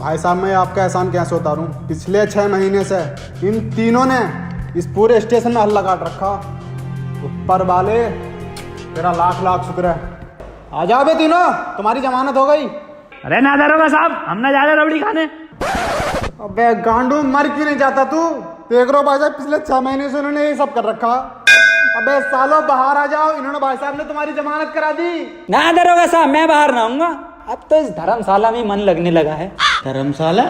भाई साहब मैं आपका एहसान कैसे उतारूं? पिछले 6 महीने से इन तीनों ने इस पूरे स्टेशन में हल्ला काट रखा। ऊपर वाले तेरा लाख लाख शुक्र है। आ जाओ बे तीनों, तुम्हारी जमानत हो गई। अरे ना दरोगा साहब, हम ना जा रहे रबड़ी खाने। अबे गांडू, मर क्यों नहीं जाता तू? देख रहे हो भाई साहब, पिछले 6 महीने से उन्होंने ये सब कर रखा। अबे सालों बाहर आ जाओ, इन्होंने भाई साहब ने तुम्हारी जमानत करा दी। ना दरोगा साहब, मैं बाहर ना आऊंगा। अब तो इस धर्मशाला में मन लगने लगा है। धर्मशाला?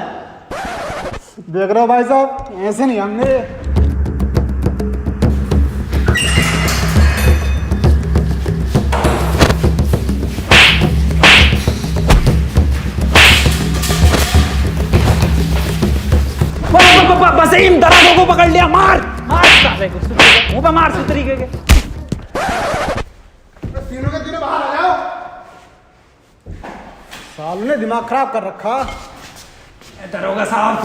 देख रहे हो भाई साहब, ऐसे नहीं हमने। वसीम, दरोगा को पकड़ लिया। मार मार साले को, मुंह पे मार सुतरी के। तीनों के तीनों बाहर आ जाओ। सालों ने दिमाग खराब कर रखा। दरोगा साहब,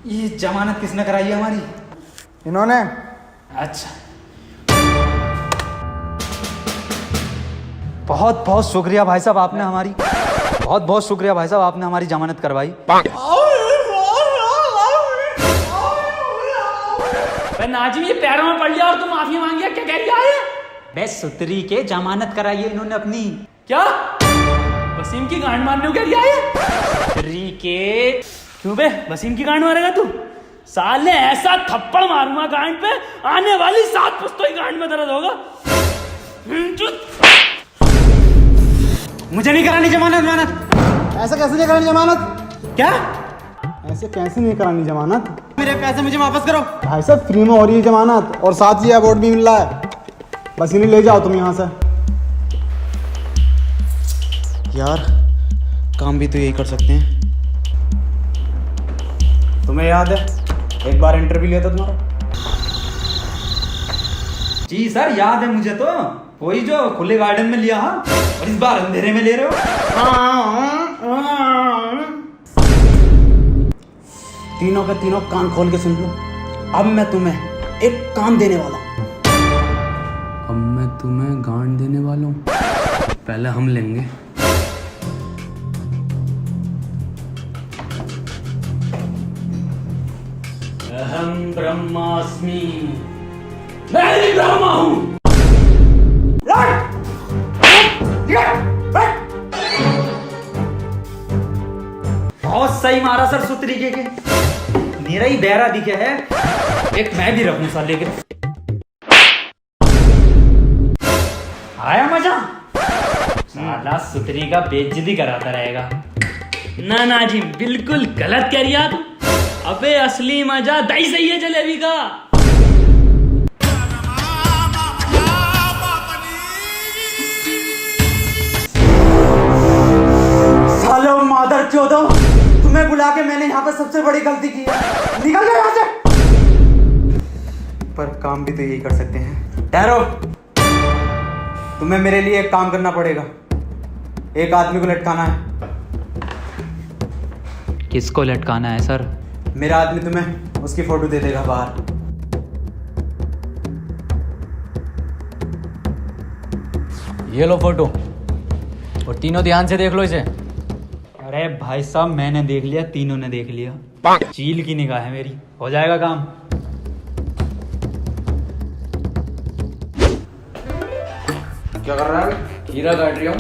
ये जमानत किसने कराई है हमारी? इन्होंने। अच्छा, बहुत बहुत शुक्रिया भाई साहब, आपने हमारी बहुत बहुत शुक्रिया भाई साहब, आपने हमारी जमानत करवाई। नाजिम, ये पैरों में पड़ लिया और तुम माफी मांगी, क्या कह रही है? बस सुतरी के जमानत कराई है इन्होंने अपनी। क्या वसीम की गांड मारने को कह रही है? सुतरी के क्यों बे, वसीम की गांड मारेगा तू? साले ऐसा थप्पड़ मारूंगा गांड पे, आने वाली 7 पुश्तों की गांड में दर्द होगा। मुझे नहीं करानी जमानत। ऐसे कैसे नहीं करानी जमानत? क्या? ऐसे कैसे नहीं करानी जमानत? मेरे पैसे मुझे वापस करो। भाई साहब फ्री में हो रही है जमानत, और साथ ही अवार्ड भी मिल रहा है। बस इन्हें ले जाओ तुम यहाँ से। यार, काम भी तो यही कर सकते हैं। तुम्हें याद है एक बार इंटरव्यू लिया था तुम्हारा? जी सर, याद है मुझे। तो वही जो खुले गार्डन में लिया, हाँ, और इस बार अंधेरे में ले रहे हो। तीनों के तीनों कान खोल के सुन लो। अब मैं तुम्हें एक काम देने वाला हूं। अब मैं तुम्हें गांड देने वाला हूं। पहले हम लेंगे। अहम ब्रह्मास्मि, मैं ही ब्रह्मा हूं। बहुत सही मारा सर, सुतरी के। मेरा ही बहरा दिखे है, एक मैं भी रखूं साले के। आया मजा? साला सुतरी का बेइज्जती कराता रहेगा। ना ना जी, बिल्कुल गलत कह रही आप। अबे असली मजा दही सही है जलेबी का। सालो मादर चौदो, तुम्हें बुला के मैंने यहाँ पर सबसे बड़ी गलती की है। निकल जाओ यहाँ से। पर काम भी तो यही कर सकते हैं। ठहरो, तुम्हें मेरे लिए एक काम करना पड़ेगा। एक आदमी को लटकाना है। किसको लटकाना है सर? मेरा आदमी तुम्हें उसकी फोटो दे देगा बाहर। ये लो फोटो, और तीनों ध्यान से देख लो इसे। अरे भाई साहब, मैंने देख लिया, तीनों ने देख लिया। चील की निगाह है मेरी, हो जाएगा काम। क्या कर रहा है? खीरा काट रही हूँ।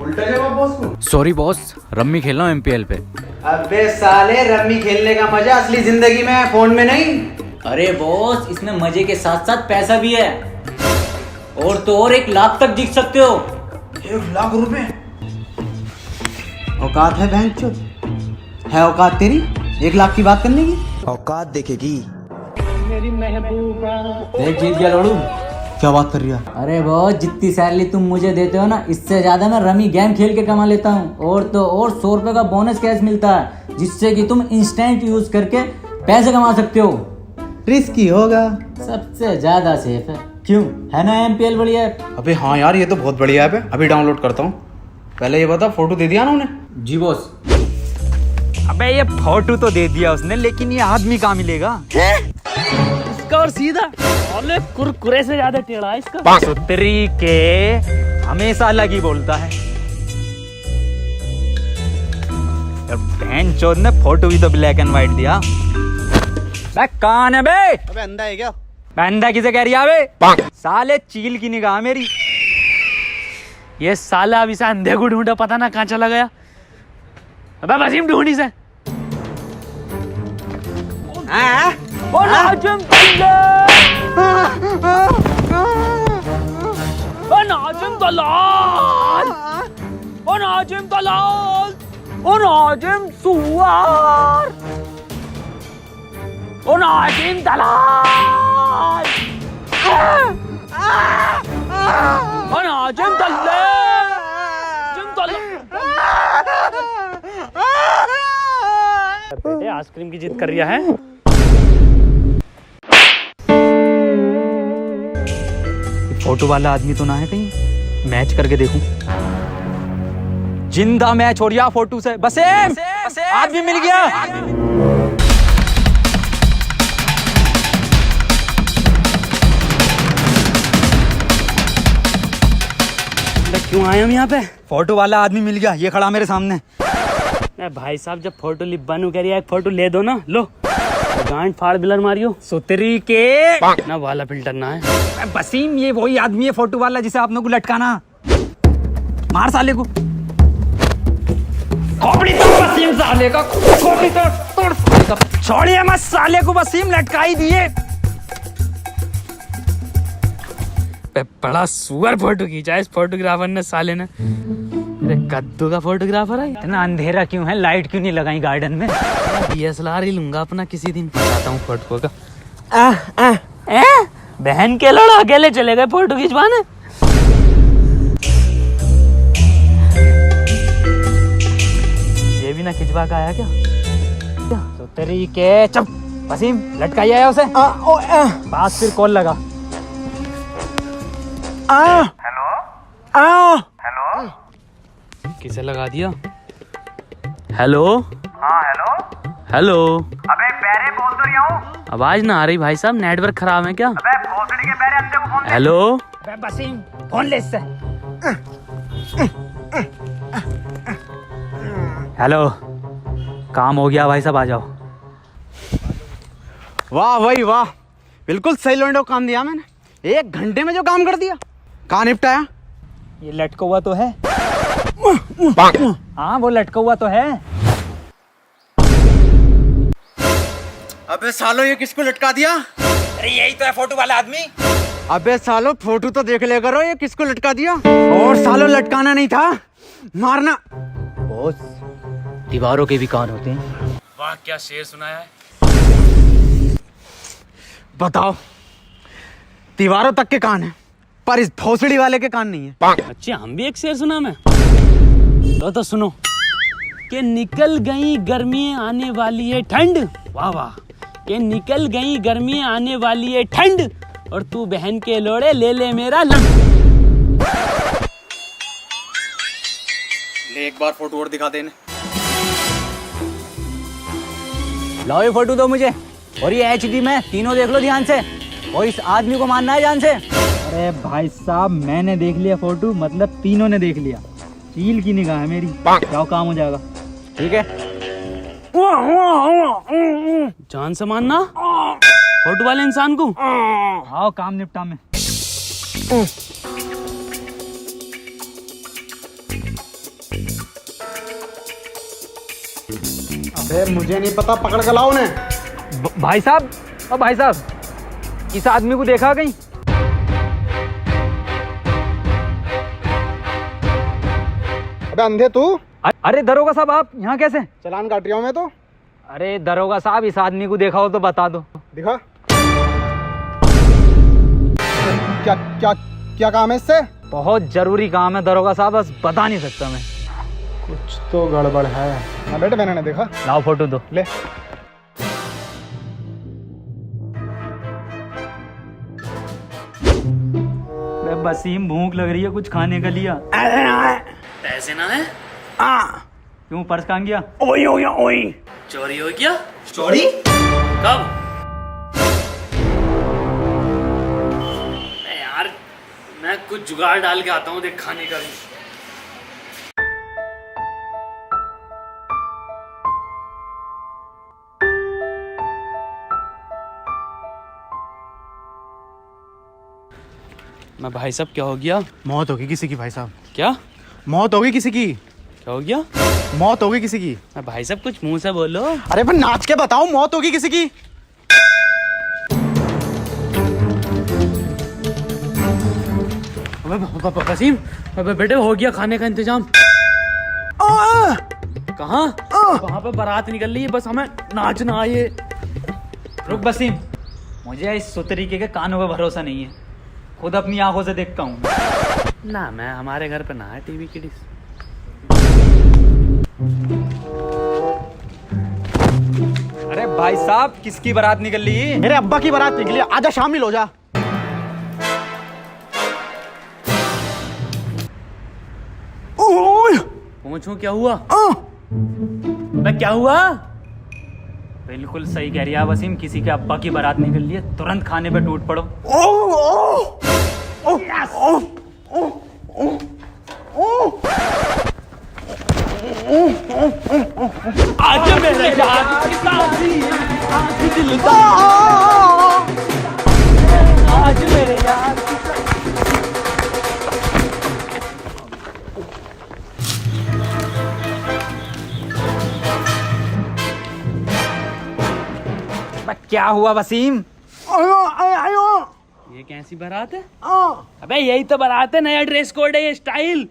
उल्टा जवाब बॉस को। सॉरी बॉस, रम्मी खेल रहा हूँ MPL पे। अबे साले, रम्मी खेलने का मजा असली जिंदगी में है, फोन में नहीं। अरे बॉस, इसमें मजे के साथ साथ पैसा भी है, और तो और 1 लाख तक जीत सकते हो। 1 लाख रुपए? औकात है भैंचोद? है औकात तेरी 1 लाख की बात करने की? औकात देखेगी। देख, जीत गया लोड़ू। क्या बात कर रही है? अरे बहुत, जितनी सैलरी तुम मुझे देते हो ना, इससे ज्यादा मैं रमी गेम खेल के कमा लेता हूँ। और तो और 100 रुपए का बोनस कैश मिलता है, जिससे कि तुम इंस्टेंट यूज करके पैसे कमा सकते हो। रिस्की होगा। सबसे ज्यादा सेफ है, क्यों? है ना MPL बढ़िया ऐप? अबे हाँ यार, ये तो बहुत बढ़िया ऐप है। अभी डाउनलोड करता हूँ। पहले ये बता, फोटो दे दिया ना उन्हें? जी बॉस। अबे ये फोटो तो दे दिया उसने, लेकिन ये आदमी कहाँ मिलेगा? इसका और सीधा और कुरकुरे से ज्यादा टेढ़ा है इसका। सुतरी के हमेशा अलग ही बोलता है। बहन चोद ने फोटो भी तो ब्लैक एंड व्हाइट दिया। बे कौन है बे? अबे अंधा है क्या? बंदा किसे कह रही है बे? साले चील की निगाह मेरी। ये साला अभी से अंधे को ढूंढा, पता ना कहाँ चला गया। अबे वसीम ढूंढी से। ओ नाजिम ओ नाजिम दलाल, ओ नाजिम दलाल, ओ नाजिम सुअर, ओ नाजिम दलाल, ओ नाजिम दलाल, बेटे आइसक्रीम की जिद कर रहा है। फोटो वाला आदमी तो ना है कहीं? मैच करके देखूं। जिंदा मैच हो रहा फोटो से। बसेम आदमी मिल गया। क्यों आए हम यहाँ पे? फोटो वाला आदमी मिल गया, ये खड़ा मेरे सामने। भाई साहब जब फोटो लिब्बानू कह रही है, एक फोटो ले दो ना। लो गांड फाड़ बिलर मारियो सुतरी के ना, वाला फिल्टर ना है। बसीम ये वही आदमी है फोटो वाला जिसे आप लोग को लटकाना। मार साले को। खोपड़ी तो बसीम साले का, खोपड़ी तो तोड़ साले का। छोड़िए मत साले को, बसीम लटका ही दिए। बड़ा सुअर फोटो खींचा इस फोटोग्राफर ने, साले ने। अरे कद्दू का फोटोग्राफर है। इतना अंधेरा क्यों है? लाइट क्यों नहीं लगाई गार्डन में? DSLR ही लूंगा अपना किसी दिन, बताता हूँ फोटो का। बहन के लड़ा अकेले चले गए फोटो खिंचवाने। ये भी ना खिंचवा का आया क्या? तो तेरी के चुप वसीम, लटकाई आया उसे। पास फिर कॉल लगा। किसे लगा दिया? हेलो। हाँ हेलो। हेलो। अबे पैरे बोल तो रही हूँ। आवाज ना आ रही भाई साहब, नेटवर्क खराब है क्या? अबे भोसड़ी के पैरे अंधे को फोन दे। हेलो। बसीम फोन ले इससे। हेलो, काम हो गया भाई साहब, आ जाओ। वाह भाई वाह, बिल्कुल सही लोंडो काम दिया मैंने। 1 घंटे में जो काम कर दिया। कहाँ निपटाया? ये लटका हुआ तो है। हाँ वो लटका हुआ तो है। अबे सालो ये किसको लटका दिया? अरे यही तो है फोटो वाला आदमी। अबे सालो फोटो तो देख ले करो, ये किसको लटका दिया? और सालो लटकाना नहीं था, मारना। बॉस, दीवारों के भी कान होते हैं। वाह क्या शेर सुनाया है। बताओ, दीवारों तक के कान है पर इस भोसड़ी वाले के कान नहीं है। अच्छा हम भी एक शेर सुना मैं तो सुनो कि निकल गई गर्मी आने वाली है ठंड। वाह वाह। कि निकल गई गर्मी आने वाली है ठंड, और तू बहन के लोड़े ले ले मेरा लंड। ले एक बार फोटो और दिखा देने। लाओ ये फोटो दो मुझे, और ये HD में तीनों देख लो ध्यान से, और इस आदमी को मानना है जान से। अरे भाई साहब मैंने देख लिया फोटो, मतलब तीनों ने देख लिया। चील की निगाह है मेरी, जाओ काम हो जाएगा। ठीक है? जान से मानना फोटो वाले इंसान को। आओ काम निपटा में। अबे मुझे नहीं पता, पकड़ के लाओ उन्हें। भाई साहब, ओ भाई साहब, इस आदमी को देखा कहीं? अबे अंधे तू, अरे दरोगा साहब आप यहाँ कैसे? चालान काट रहा हूँ मैं तो। अरे दरोगा साहब इस आदमी को देखा हो तो बता दो। दिखा। क्या क्या क्या काम है इससे? बहुत जरूरी काम है दरोगा साहब, बस बता नहीं सकता मैं। कुछ तो गड़बड़ है। हाँ बेटे मैंने नहीं देखा। लाओ फोटो दो। ले। बसीम भूख लग रही है, कुछ खाने का लिया। पैसे ना है? क्यों पर्स कहाँ गया? ओई हो गया, ओई चोरी हो गया। चोरी कब? यार मैं कुछ जुगाड़ डाल के आता हूँ, देख खाने का भी। मैं भाई साहब क्या हो गया? मौत होगी किसी की भाई साहब, क्या मौत होगी किसी की, क्या हो गया? मौत होगी किसी की। मैं भाई साहब कुछ मुंह से बोलो। अरे पर नाच के बताओ, मौत होगी किसी की। वसीम बेटे हो गया खाने का इंतजाम। कहाँ? वहाँ पे बारात निकल रही है, बस हमें नाचना आए। रुक वसीम, मुझे इस सुतरीके के कानों पे भरोसा नहीं है, खुद अपनी आंखों से देखता हूँ। ना मैं हमारे घर पे ना है टीवी की डिश। अरे भाई साहब, किसकी बारात निकल रही है? मेरे अब्बा की बारात निकली, आजा शामिल हो जा। पूछूं क्या हुआ? मैं क्या हुआ? बिल्कुल सही कह रही है वसीम, किसी के अब्बा की बारात निकल रही है, तुरंत खाने पे टूट पड़ो। आज मेरे यार की शादी, आज दिल का, आज मेरे यार की क्या हुआ वसीम? ये कैसी बारात है? अबे यही तो बारात है, नया ड्रेस कोड है, ये स्टाइल।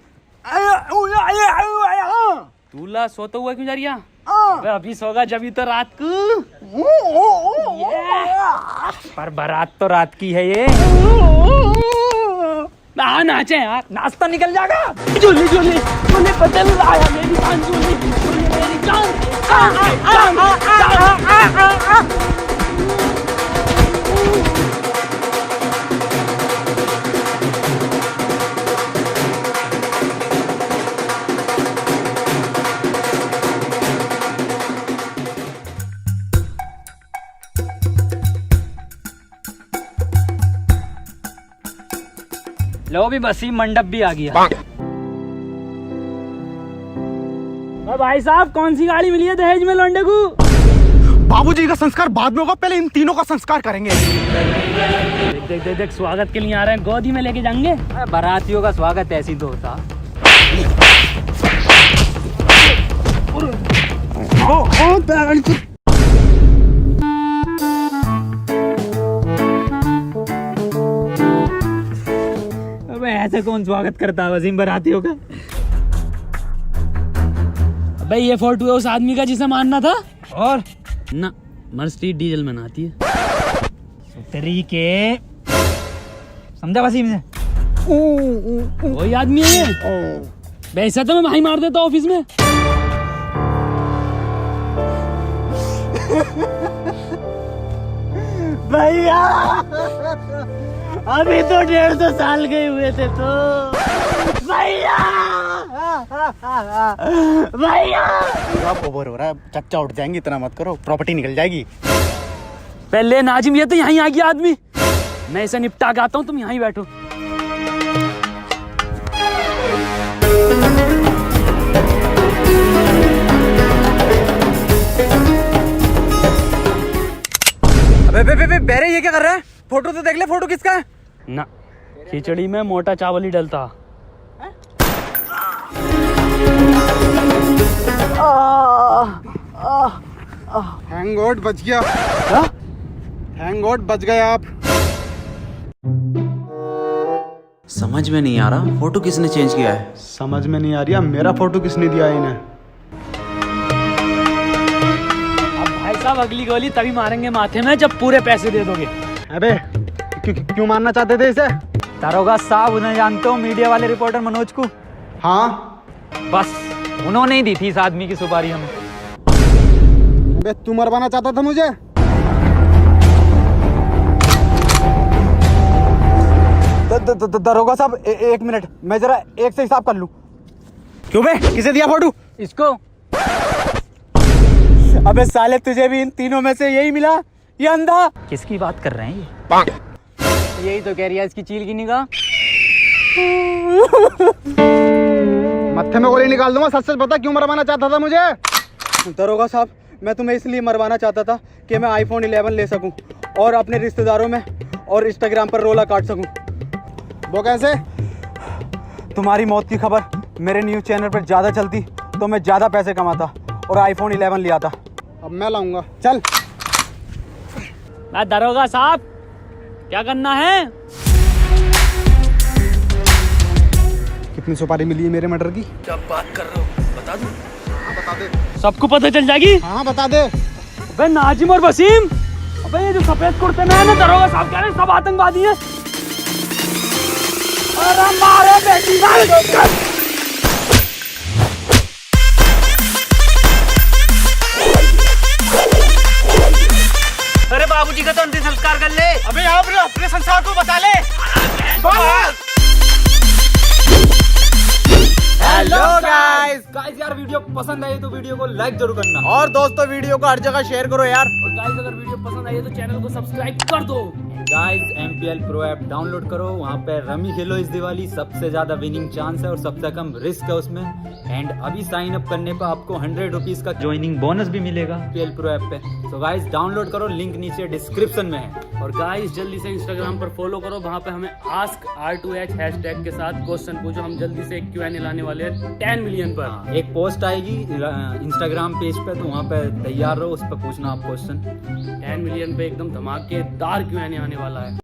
तू ला सोता हुआ क्यों जा रही है? अबे अभी सोगा जब ही तो रात को। पर बारात तो रात की है ये। हाँ नाचे यार, नाश्ता निकल जाएगा। झूली झूली झूली बदल आया मेरी जान, झूली झूली मेरी जान, लो भी वसीम मंडप भी आ गया। भाई साहब कौन सी गाड़ी मिली है दहेज में लौंडे को? बाबूजी का संस्कार बाद में होगा, पहले इन तीनों का संस्कार करेंगे। देख देख देख, स्वागत के लिए आ रहे हैं, गोदी में लेके जाएंगे। बारातियों का स्वागत ऐसी तो होता। अबे ऐसे कौन स्वागत करता है वसीम बारातियों का? अबे ये फोटो है उस आदमी का जिसे मारना था। और ना मर्सिडीज डीजल में आती है। तरीके समझा वसीम से? वही आदमी है ये। वैसे तो मैं भाई मार देता ऑफिस में। भैया अभी तो 150 साल के हुए थे तो। भैया भैया अब ओवर हो रहा है, चच्चा उठ जाएंगे, इतना मत करो, प्रॉपर्टी निकल जाएगी। पहले नाजिम, ये तो यहीं आ गया आदमी, मैं इसे निपटा के आता हूँ, तुम यहीं बैठो। अबे बेरे ये क्या कर रहा है? फोटो तो देख ले, फोटो किसका है? ना खिचड़ी में मोटा चावल ही डलता। थैंक गॉड बच गया। थैंक गॉड बच गए आप। समझ में नहीं आ रहा फोटो किसने चेंज किया है। समझ में नहीं आ रही है मेरा फोटो किसने दिया है इन्हें। अब भाई साहब अगली गोली तभी मारेंगे माथे में जब पूरे पैसे दे दोगे। अबे क्यों मारना चाहते थे इसे? दारोगा साहब, उन्हें जानते हो, मीडिया वाले रिपोर्टर मनोज को। हाँ बस उन्होंने ही दी थी इस आदमी की सुपारी हमें। अबे तू मरवाना चाहता था मुझे? दरोगा साहब एक मिनट, मैं जरा एक से हिसाब कर लूं। क्यों बे, किसे दिया फोटो? इसको। अबे साले तुझे भी इन तीनों में से यही मिला, ये अंधा? किसकी बात कर रहे हैं ये? यही तो कह रही है इसकी चील की निगाह। मत्थे में गोली निकाल दूंगा, सच सच बता क्यों मरवाना चाहता था मुझे? दरोगा साहब, मैं तुम्हें इसलिए मरवाना चाहता था कि मैं iPhone 11 ले सकूं और अपने रिश्तेदारों में और इंस्टाग्राम पर रोला काट सकूं। वो कैसे? तुम्हारी मौत की खबर मेरे न्यूज़ चैनल पर ज़्यादा चलती तो मैं ज़्यादा पैसे कमाता और आईफोन 11 लिया था। अब मैं लाऊंगा, चल। दरोगा साहब, क्या करना है? कितनी सुपारी मिली है मेरे मर्डर की? क्या बात कर रहे हो, बता दूं? हाँ बता दे। सबको पता चल जाएगी। हाँ बता दे। अबे नाजिम और वसीम, अबे ये जो सफेद कुर्ते में है ना, दरोगा साहब कह रहे हैं सब आतंकवादी हैं। अरे मारे बेटी अरे बाबूजी का तो अंतिम संस्कार कर ले। अबे यहाँ पर अपने संसार को बचा ले। Hello guys. गाइस यार वीडियो पसंद आई तो वीडियो को लाइक जरूर करना। और दोस्तों वीडियो को हर जगह शेयर करो यार। और गाइस अगर वीडियो पसंद आई है तो चैनल को सब्सक्राइब कर दो। Guys MPL pro app download करो, वहाँ पे रमी खेलो इस दिवाली, सबसे ज्यादा विनिंग चांस है और सबसे कम रिस्क है उसमें। एंड अभी साइन अप करने पर आपको 100 रुपीज का ज्वाइनिंग बोनस भी मिलेगा MPL प्रो ऐप पे। तो गाइस डाउनलोड करो, लिंक नीचे डिस्क्रिप्शन में है। और गाइस जल्दी से इंस्टाग्राम पर फॉलो करो, वहाँ पे हमें आस्क R2H हैशटैग के साथ क्वेश्चन पूछो। हम जल्दी से एक Q&A लाने वाले हैं 10 मिलियन पर। एक पोस्ट आएगी इंस्टाग्राम पेज पे, तो वहाँ पे तैयार रहो, उस पर पूछना आप क्वेश्चन। 10 मिलियन पे एकदम धमाकेदार Q&A आने वाला है।